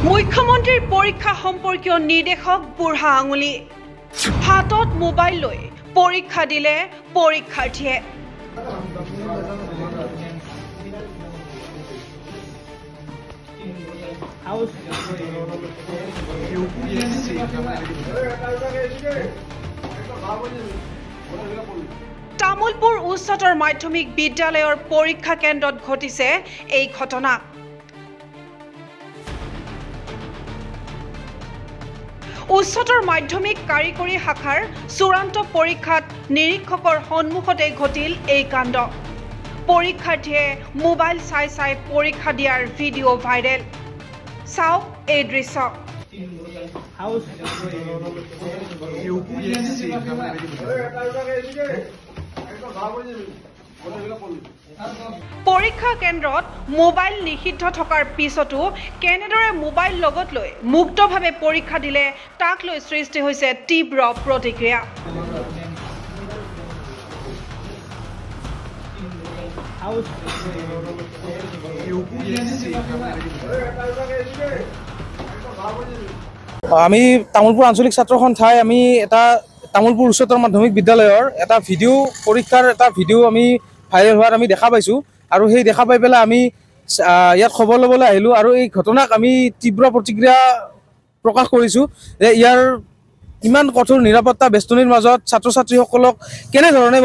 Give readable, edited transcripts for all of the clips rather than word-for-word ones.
মুখ্যমন্ত্ৰীৰ পৰীক্ষা সম্পৰ্কীয় নিৰ্দেশক বুঢ়া আঙুলি হাতত মোবাইল লৈ পৰীক্ষা দিলে পৰীক্ষাৰ্থীয়ে তামুলপুৰ উচ্চতৰ মাধ্যমিক বিদ্যালয়ৰ পৰীক্ষা কেন্দ্ৰত ঘটিছে এই ঘটনা উচ্চতৰ মাধ্যমিক কাৰিকৰী শাখাৰ চূড়ান্ত পৰীক্ষাত নিৰীক্ষকৰ সন্মুখতে ঘটিল এই কাণ্ড পৰীক্ষাৰ্থীয়ে মোবাইল চাই চাই পৰীক্ষা দিয়াৰ ভিডিঅ' ভাইৰেল চাওক এই দৃশ্য পৰীক্ষা কেন্দ্ৰত মোবাইল নিষিদ্ধ থকাৰ পিছতো কেনেদৰে মোবাইল লগত লৈ মুক্তভাৱে পৰীক্ষা দিলে তাক লৈ সৃষ্টি হৈছে তীব্ৰ প্ৰতিক্ৰিয়া আমি তামুলপুৰ আঞ্চলিক ছাত্ৰ সন্থাই আমি এটা তামুলপুৰ উচ্চতৰ মাধ্যমিক বিদ্যালয়ৰ এটা ভিডিঅ' পৰীক্ষাৰ এটা ভিডিঅ' আমি ভাইৰেল হোৱাত আমি দেখা পাইছোঁ আৰু সেই দেখা পাই পেলাই আমি ইয়াত খবৰ ল'বলৈ আহিলোঁ আৰু এই ঘটনাক আমি তীব্ৰ প্ৰতিক্ৰিয়া প্ৰকাশ কৰিছোঁ যে ইয়াৰ ইমান কঠোৰ নিৰাপত্তা বেষ্টনীৰ মাজত ছাত্ৰ ছাত্ৰীসকলক কেনেধৰণে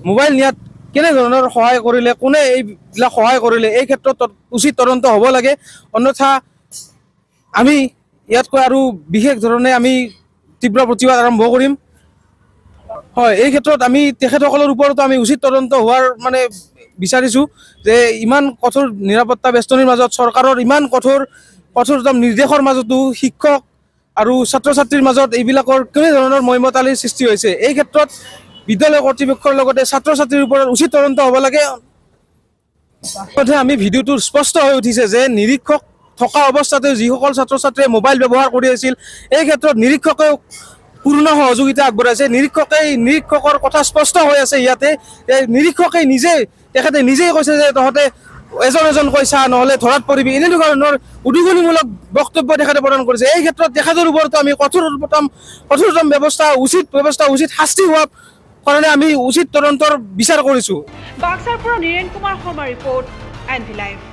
মোবাইল নিয়াত কেনেধৰণৰ সহায় কৰিলে কোনে এইবিলাক সহায় কৰিলে এই ক্ষেত্ৰত উচিত তদন্ত হ'ব লাগে অন্যথা আমি ইয়াতকৈ আৰু বিশেষ ধৰণে আমি তীব্ৰ প্ৰতিবাদ আৰম্ভ কৰিম হয় এই ক্ষেত্ৰত আমি তেখেতসকলৰ ওপৰতো আমি উচিত তদন্ত হোৱাৰ মানে বিচাৰিছোঁ যে ইমান কঠোৰ নিৰাপত্তা বেষ্টনীৰ মাজত চৰকাৰৰ ইমান কঠোৰতম নিৰ্দেশৰ মাজতো শিক্ষক আৰু ছাত্ৰ ছাত্ৰীৰ মাজত এইবিলাকৰ কেনেধৰণৰ মইমতালিৰ সৃষ্টি হৈছে এই ক্ষেত্ৰত বিদ্যালয় কৰ্তৃপক্ষৰ লগতে ছাত্ৰ ছাত্ৰীৰ ওপৰত উচিত তদন্ত হ'ব লাগে আমি ভিডিঅ'টোৰ স্পষ্ট হৈ উঠিছে যে নিৰীক্ষক থকা অৱস্থাতে যিসকল ছাত্ৰ ছাত্ৰীয়ে মোবাইল ব্যৱহাৰ কৰি আছিল এই ক্ষেত্ৰত নিৰীক্ষকেও পূৰ্ণ সহযোগিতা আগবঢ়াইছে নিৰীক্ষকৰ কথা স্পষ্ট হৈ আছে ইয়াতে নিৰীক্ষকে তেখেতে নিজেই কৈছে যে তহঁতে এজন কৈছা নহ'লে ধৰাত পৰিবি এনেকুৱা ধৰণৰ উদ্বোধনীমূলক বক্তব্য তেখেতে প্ৰদান কৰিছে এই ক্ষেত্ৰত তেখেতৰ ওপৰতো আমি কঠোৰতম ব্যৱস্থা উচিত শাস্তি হোৱাৰ কাৰণে আমি উচিত তদন্তৰ বিচাৰ কৰিছোঁ বাক্সাৰ পৰা Niren Kumar Sharma report NV live